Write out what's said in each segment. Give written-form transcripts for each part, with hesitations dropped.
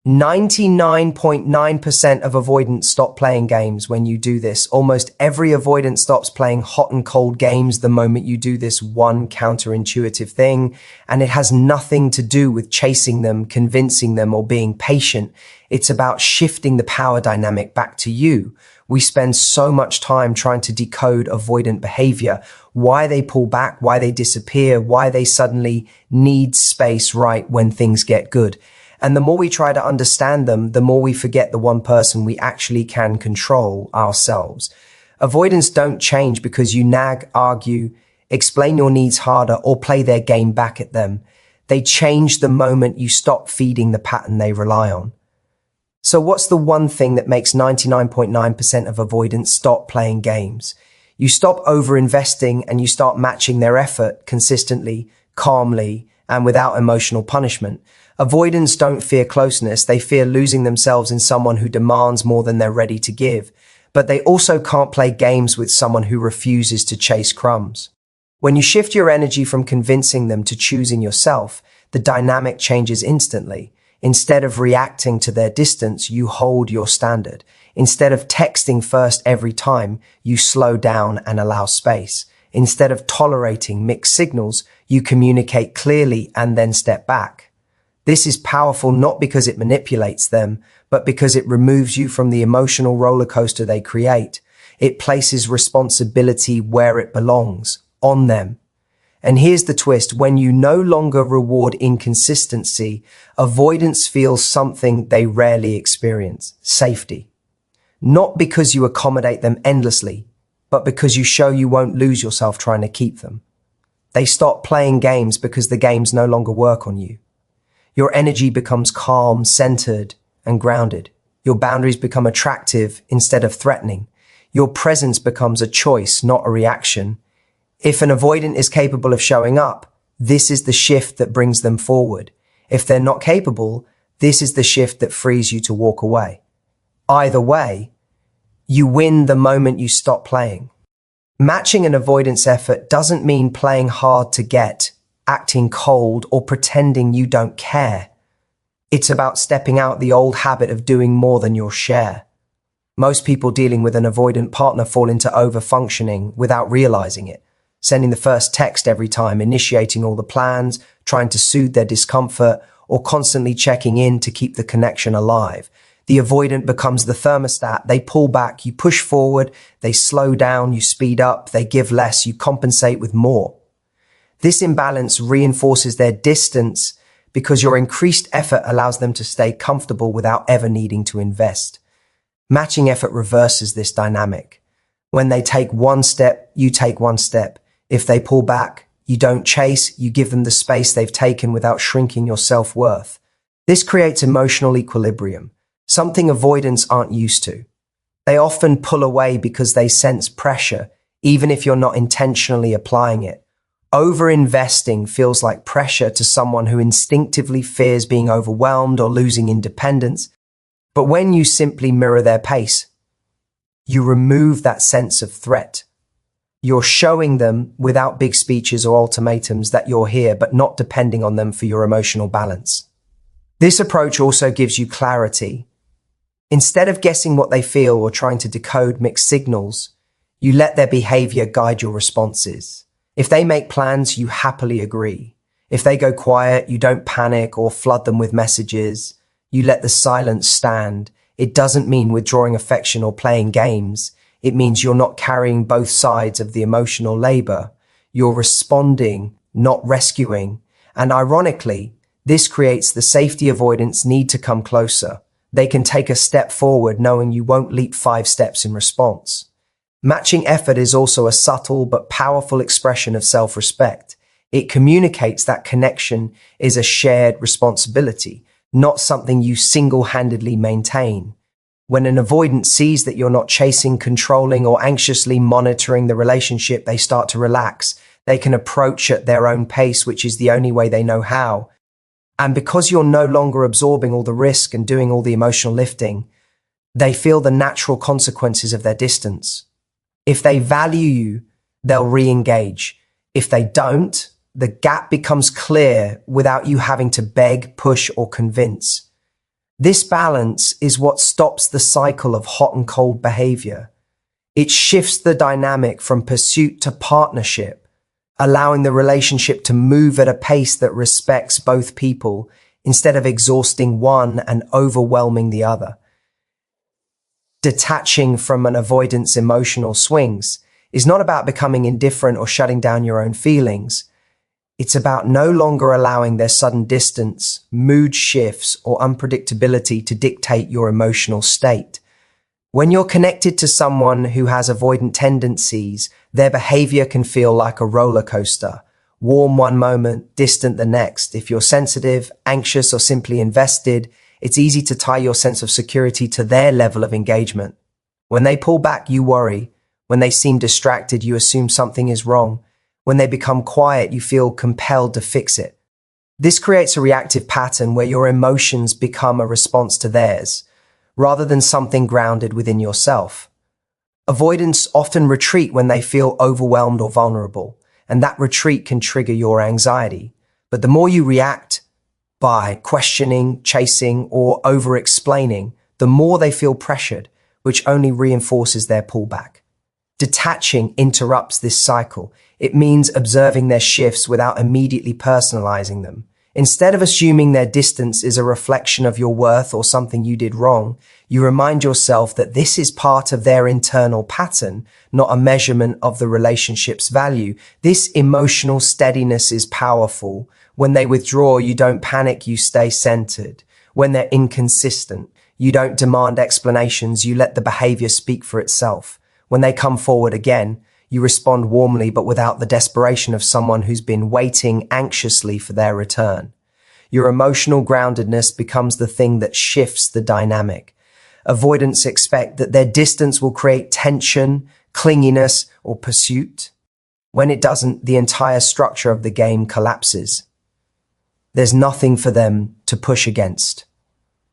99.9% of avoidants stop playing games when you do this. Almost every avoidant stops playing hot and cold games the moment you do this one counterintuitive thing, and it has nothing to do with chasing them, convincing them, or being patient. It's about shifting the power dynamic back to you. We spend so much time trying to decode avoidant behavior, why they pull back, why they disappear, why they suddenly need space right when things get good. And the more we try to understand them, the more we forget the one person we actually can control, ourselves. Avoidants don't change because you nag, argue, explain your needs harder, or play their game back at them. They change the moment you stop feeding the pattern they rely on. So what's the one thing that makes 99.9% of avoidants stop playing games? You stop over-investing and you start matching their effort consistently, calmly, and without emotional punishment. Avoidants don't fear closeness, they fear losing themselves in someone who demands more than they're ready to give. But they also can't play games with someone who refuses to chase crumbs. When you shift your energy from convincing them to choosing yourself, the dynamic changes instantly. Instead of reacting to their distance, you hold your standard. Instead of texting first every time, you slow down and allow space. Instead of tolerating mixed signals, you communicate clearly and then step back. This is powerful not because it manipulates them, but because it removes you from the emotional roller coaster they create. It places responsibility where it belongs, on them. And here's the twist. When you no longer reward inconsistency, avoidance feels something they rarely experience: safety. Not because you accommodate them endlessly, but because you show you won't lose yourself trying to keep them. They stop playing games because the games no longer work on you. Your energy becomes calm, centered, and grounded. Your boundaries become attractive instead of threatening. Your presence becomes a choice, not a reaction. If an avoidant is capable of showing up, this is the shift that brings them forward. If they're not capable, this is the shift that frees you to walk away. Either way, you win the moment you stop playing. Matching an avoidance effort doesn't mean playing hard to get, acting cold, or pretending you don't care. It's about stepping out the old habit of doing more than your share. Most people dealing with an avoidant partner fall into over-functioning without realizing it, sending the first text every time, initiating all the plans, trying to soothe their discomfort, or constantly checking in to keep the connection alive. The avoidant becomes the thermostat. They pull back, you push forward, they slow down, you speed up, they give less, you compensate with more. This imbalance reinforces their distance because your increased effort allows them to stay comfortable without ever needing to invest. Matching effort reverses this dynamic. When they take one step, you take one step. If they pull back, you don't chase, you give them the space they've taken without shrinking your self-worth. This creates emotional equilibrium, something avoidants aren't used to. They often pull away because they sense pressure, even if you're not intentionally applying it. Over-investing feels like pressure to someone who instinctively fears being overwhelmed or losing independence. But when you simply mirror their pace, you remove that sense of threat. You're showing them, without big speeches or ultimatums, that you're here, but not depending on them for your emotional balance. This approach also gives you clarity. Instead of guessing what they feel or trying to decode mixed signals, you let their behavior guide your responses. If they make plans, you happily agree. If they go quiet, you don't panic or flood them with messages. You let the silence stand. It doesn't mean withdrawing affection or playing games. It means you're not carrying both sides of the emotional labor. You're responding, not rescuing. And ironically, this creates the safety avoidants need to come closer. They can take a step forward knowing you won't leap 5 steps in response. Matching effort is also a subtle but powerful expression of self-respect. It communicates that connection is a shared responsibility, not something you single-handedly maintain. When an avoidant sees that you're not chasing, controlling, or anxiously monitoring the relationship, they start to relax. They can approach at their own pace, which is the only way they know how. And because you're no longer absorbing all the risk and doing all the emotional lifting, they feel the natural consequences of their distance. If they value you, they'll re-engage. If they don't, the gap becomes clear without you having to beg, push, or convince. This balance is what stops the cycle of hot and cold behavior. It shifts the dynamic from pursuit to partnership, allowing the relationship to move at a pace that respects both people instead of exhausting one and overwhelming the other. Detaching from an avoidance emotional swings is not about becoming indifferent or shutting down your own feelings. It's about no longer allowing their sudden distance, mood shifts, or unpredictability to dictate your emotional state. When you're connected to someone who has avoidant tendencies, their behavior can feel like a roller coaster. Warm one moment, distant the next. If you're sensitive, anxious, or simply invested, it's easy to tie your sense of security to their level of engagement. When they pull back, you worry. When they seem distracted, you assume something is wrong. When they become quiet, you feel compelled to fix it. This creates a reactive pattern where your emotions become a response to theirs, rather than something grounded within yourself. Avoidants often retreat when they feel overwhelmed or vulnerable, and that retreat can trigger your anxiety. But the more you react by questioning, chasing, or over-explaining, the more they feel pressured, which only reinforces their pullback. Detaching interrupts this cycle. It means observing their shifts without immediately personalizing them. Instead of assuming their distance is a reflection of your worth or something you did wrong, you remind yourself that this is part of their internal pattern, not a measurement of the relationship's value. This emotional steadiness is powerful. When they withdraw, you don't panic, you stay centered. When they're inconsistent, you don't demand explanations, you let the behavior speak for itself. When they come forward again, you respond warmly but without the desperation of someone who's been waiting anxiously for their return. Your emotional groundedness becomes the thing that shifts the dynamic. Avoidants expect that their distance will create tension, clinginess, or pursuit. When it doesn't, the entire structure of the game collapses. There's nothing for them to push against.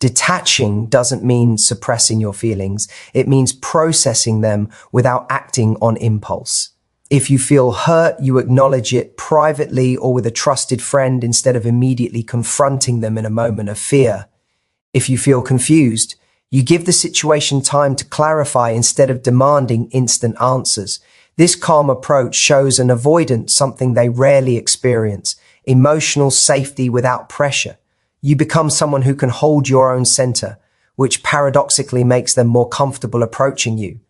Detaching doesn't mean suppressing your feelings. It means processing them without acting on impulse. If you feel hurt, you acknowledge it privately or with a trusted friend instead of immediately confronting them in a moment of fear. If you feel confused, you give the situation time to clarify instead of demanding instant answers. This calm approach shows an avoidant something they rarely experience: emotional safety without pressure. You become someone who can hold your own center, which paradoxically makes them more comfortable approaching you.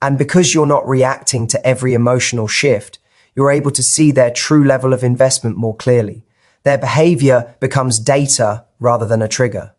And because you're not reacting to every emotional shift, you're able to see their true level of investment more clearly. Their behavior becomes data rather than a trigger.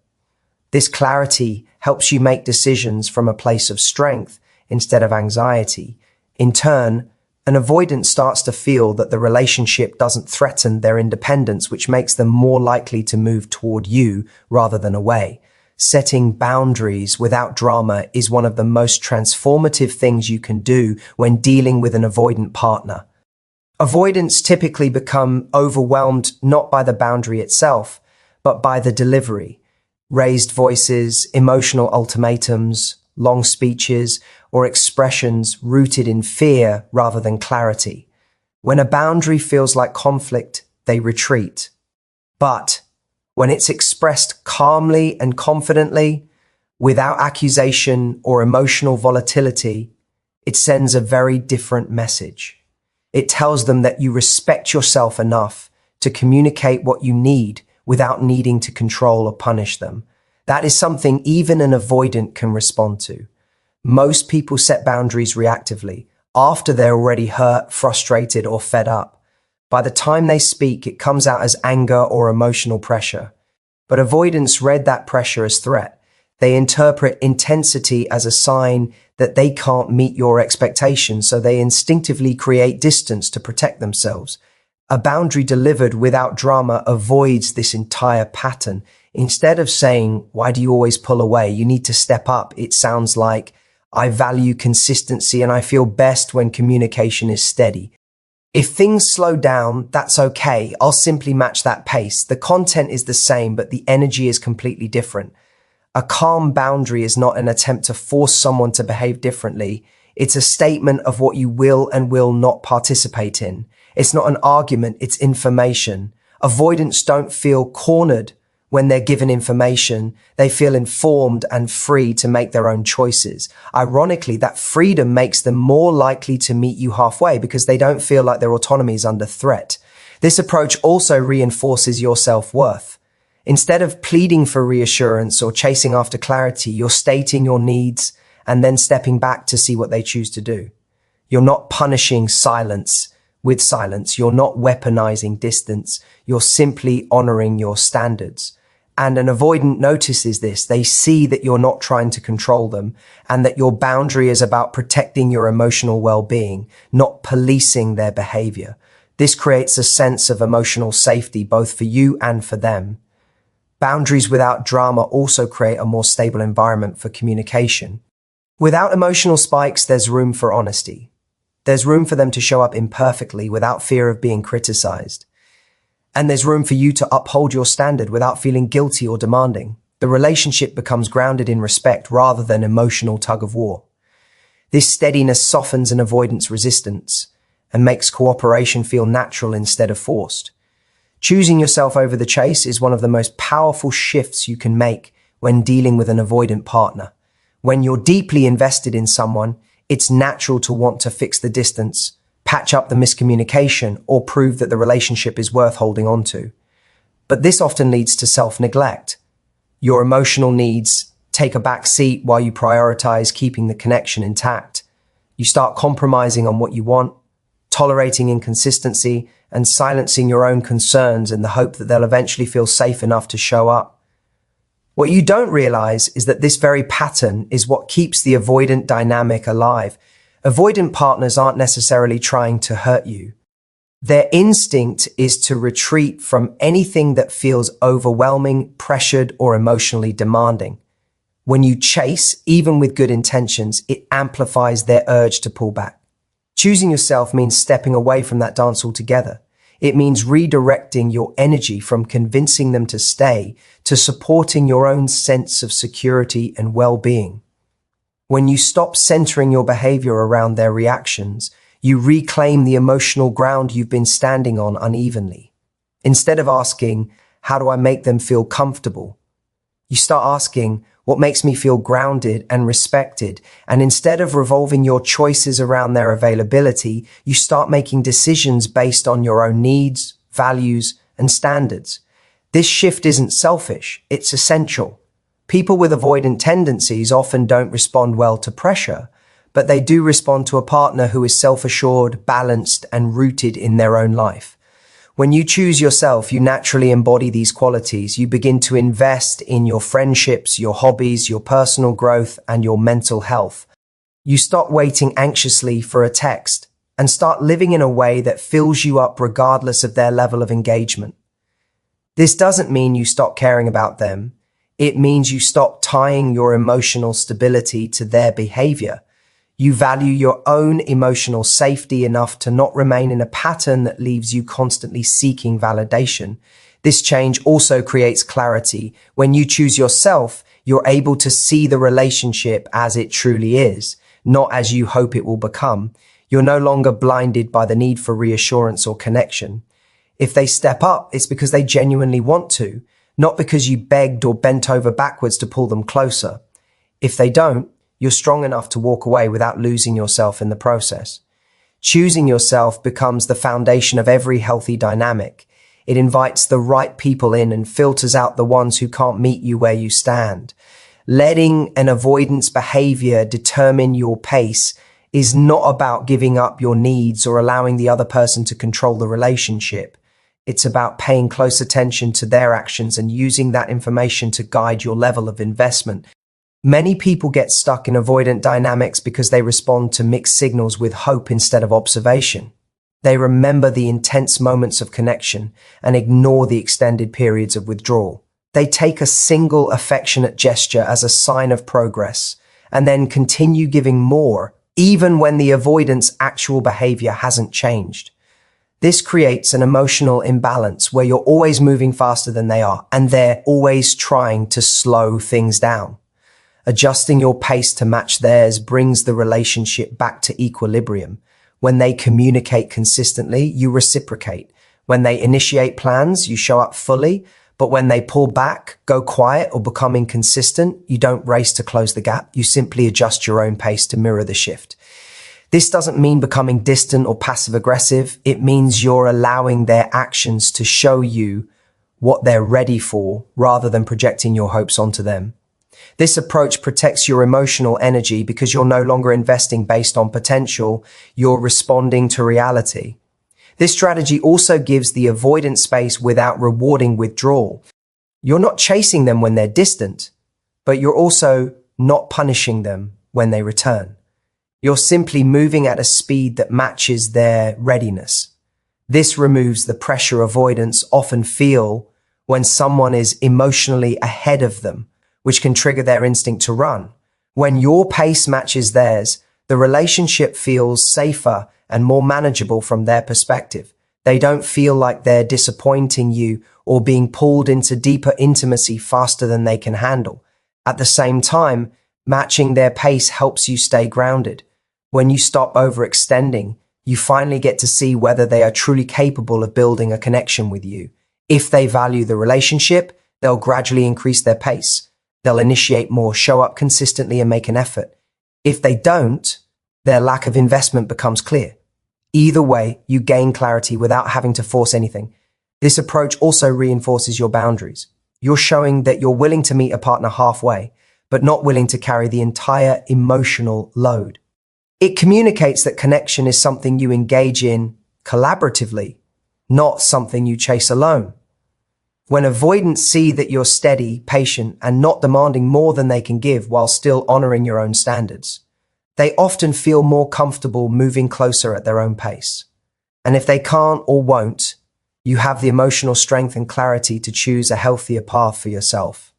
This clarity helps you make decisions from a place of strength instead of anxiety. In turn, an avoidant starts to feel that the relationship doesn't threaten their independence, which makes them more likely to move toward you rather than away. Setting boundaries without drama is one of the most transformative things you can do when dealing with an avoidant partner. Avoidants typically become overwhelmed not by the boundary itself, but by the delivery. Raised voices, emotional ultimatums, long speeches, or expressions rooted in fear rather than clarity. When a boundary feels like conflict, they retreat. But when it's expressed calmly and confidently, without accusation or emotional volatility, it sends a very different message. It tells them that you respect yourself enough to communicate what you need without needing to control or punish them. That is something even an avoidant can respond to. Most people set boundaries reactively, after they're already hurt, frustrated, or fed up. By the time they speak, it comes out as anger or emotional pressure. But avoidants read that pressure as threat. They interpret intensity as a sign that they can't meet your expectations, so they instinctively create distance to protect themselves. A boundary delivered without drama avoids this entire pattern. Instead of saying, "Why do you always pull away? You need to step up," it sounds like, "I value consistency and I feel best when communication is steady. If things slow down, that's okay. I'll simply match that pace." The content is the same, but the energy is completely different. A calm boundary is not an attempt to force someone to behave differently. It's a statement of what you will and will not participate in. It's not an argument, it's information. Avoidants don't feel cornered When they're given information, they feel informed and free to make their own choices. Ironically, that freedom makes them more likely to meet you halfway because they don't feel like their autonomy is under threat. This approach also reinforces your self-worth. Instead of pleading for reassurance or chasing after clarity, you're stating your needs and then stepping back to see what they choose to do. You're not punishing silence with silence. You're not weaponizing distance. You're simply honoring your standards. And an avoidant notices this. They see that you're not trying to control them and that your boundary is about protecting your emotional well-being, not policing their behavior. This creates a sense of emotional safety, both for you and for them. Boundaries without drama also create a more stable environment for communication. Without emotional spikes, there's room for honesty. There's room for them to show up imperfectly without fear of being criticized. And there's room for you to uphold your standard without feeling guilty or demanding. The relationship becomes grounded in respect rather than emotional tug of war. This steadiness softens an avoidance resistance and makes cooperation feel natural instead of forced. Choosing yourself over the chase is one of the most powerful shifts you can make when dealing with an avoidant partner. When you're deeply invested in someone, it's natural to want to fix the distance, patch up the miscommunication, or prove that the relationship is worth holding on to. But this often leads to self-neglect. Your emotional needs take a back seat while you prioritize keeping the connection intact. You start compromising on what you want, tolerating inconsistency, and silencing your own concerns in the hope that they'll eventually feel safe enough to show up. What you don't realize is that this very pattern is what keeps the avoidant dynamic alive. Avoidant partners aren't necessarily trying to hurt you. Their instinct is to retreat from anything that feels overwhelming, pressured, or emotionally demanding. When you chase, even with good intentions, it amplifies their urge to pull back. Choosing yourself means stepping away from that dance altogether. It means redirecting your energy from convincing them to stay to supporting your own sense of security and well-being. When you stop centering your behavior around their reactions, you reclaim the emotional ground you've been standing on unevenly. Instead of asking, how do I make them feel comfortable? You start asking, what makes me feel grounded and respected? And instead of revolving your choices around their availability, you start making decisions based on your own needs, values, and standards. This shift isn't selfish, it's essential. People with avoidant tendencies often don't respond well to pressure, but they do respond to a partner who is self-assured, balanced, and rooted in their own life. When you choose yourself, you naturally embody these qualities. You begin to invest in your friendships, your hobbies, your personal growth, and your mental health. You stop waiting anxiously for a text and start living in a way that fills you up regardless of their level of engagement. This doesn't mean you stop caring about them. It means you stop tying your emotional stability to their behavior. You value your own emotional safety enough to not remain in a pattern that leaves you constantly seeking validation. This change also creates clarity. When you choose yourself, you're able to see the relationship as it truly is, not as you hope it will become. You're no longer blinded by the need for reassurance or connection. If they step up, it's because they genuinely want to, not because you begged or bent over backwards to pull them closer. If they don't, you're strong enough to walk away without losing yourself in the process. Choosing yourself becomes the foundation of every healthy dynamic. It invites the right people in and filters out the ones who can't meet you where you stand. Letting an avoidance behavior determine your pace is not about giving up your needs or allowing the other person to control the relationship. It's about paying close attention to their actions and using that information to guide your level of investment. Many people get stuck in avoidant dynamics because they respond to mixed signals with hope instead of observation. They remember the intense moments of connection and ignore the extended periods of withdrawal. They take a single affectionate gesture as a sign of progress and then continue giving more, even when the avoidant's actual behavior hasn't changed. This creates an emotional imbalance where you're always moving faster than they are, and they're always trying to slow things down. Adjusting your pace to match theirs brings the relationship back to equilibrium. When they communicate consistently, you reciprocate. When they initiate plans, you show up fully. But when they pull back, go quiet, or become inconsistent, you don't race to close the gap. You simply adjust your own pace to mirror the shift. This doesn't mean becoming distant or passive aggressive. It means you're allowing their actions to show you what they're ready for rather than projecting your hopes onto them. This approach protects your emotional energy because you're no longer investing based on potential, you're responding to reality. This strategy also gives the avoidant space without rewarding withdrawal. You're not chasing them when they're distant, but you're also not punishing them when they return. You're simply moving at a speed that matches their readiness. This removes the pressure avoidants often feel when someone is emotionally ahead of them, which can trigger their instinct to run. When your pace matches theirs, the relationship feels safer and more manageable from their perspective. They don't feel like they're disappointing you or being pulled into deeper intimacy faster than they can handle. At the same time, matching their pace helps you stay grounded. When you stop overextending, you finally get to see whether they are truly capable of building a connection with you. If they value the relationship, they'll gradually increase their pace. They'll initiate more, show up consistently, and make an effort. If they don't, their lack of investment becomes clear. Either way, you gain clarity without having to force anything. This approach also reinforces your boundaries. You're showing that you're willing to meet a partner halfway, but not willing to carry the entire emotional load. It communicates that connection is something you engage in collaboratively, not something you chase alone. When avoidants see that you're steady, patient, and not demanding more than they can give while still honoring your own standards, they often feel more comfortable moving closer at their own pace. And if they can't or won't, you have the emotional strength and clarity to choose a healthier path for yourself.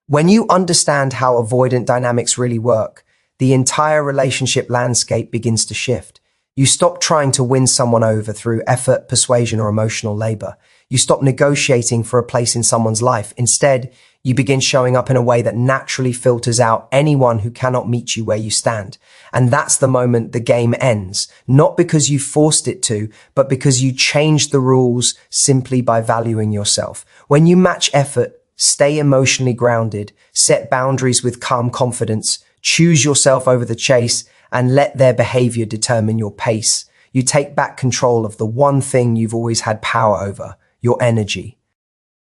When you understand how avoidant dynamics really work, the entire relationship landscape begins to shift. You stop trying to win someone over through effort, persuasion, or emotional labor. You stop negotiating for a place in someone's life. Instead, you begin showing up in a way that naturally filters out anyone who cannot meet you where you stand. And that's the moment the game ends, not because you forced it to, but because you changed the rules simply by valuing yourself. When you match effort, stay emotionally grounded, set boundaries with calm confidence, choose yourself over the chase, and let their behavior determine your pace, you take back control of the one thing you've always had power over, your energy.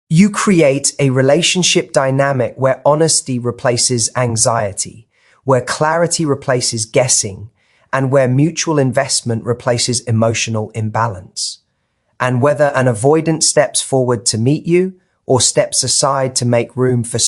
You create a relationship dynamic where honesty replaces anxiety, where clarity replaces guessing, and where mutual investment replaces emotional imbalance. And whether an avoidant steps forward to meet you or steps aside to make room for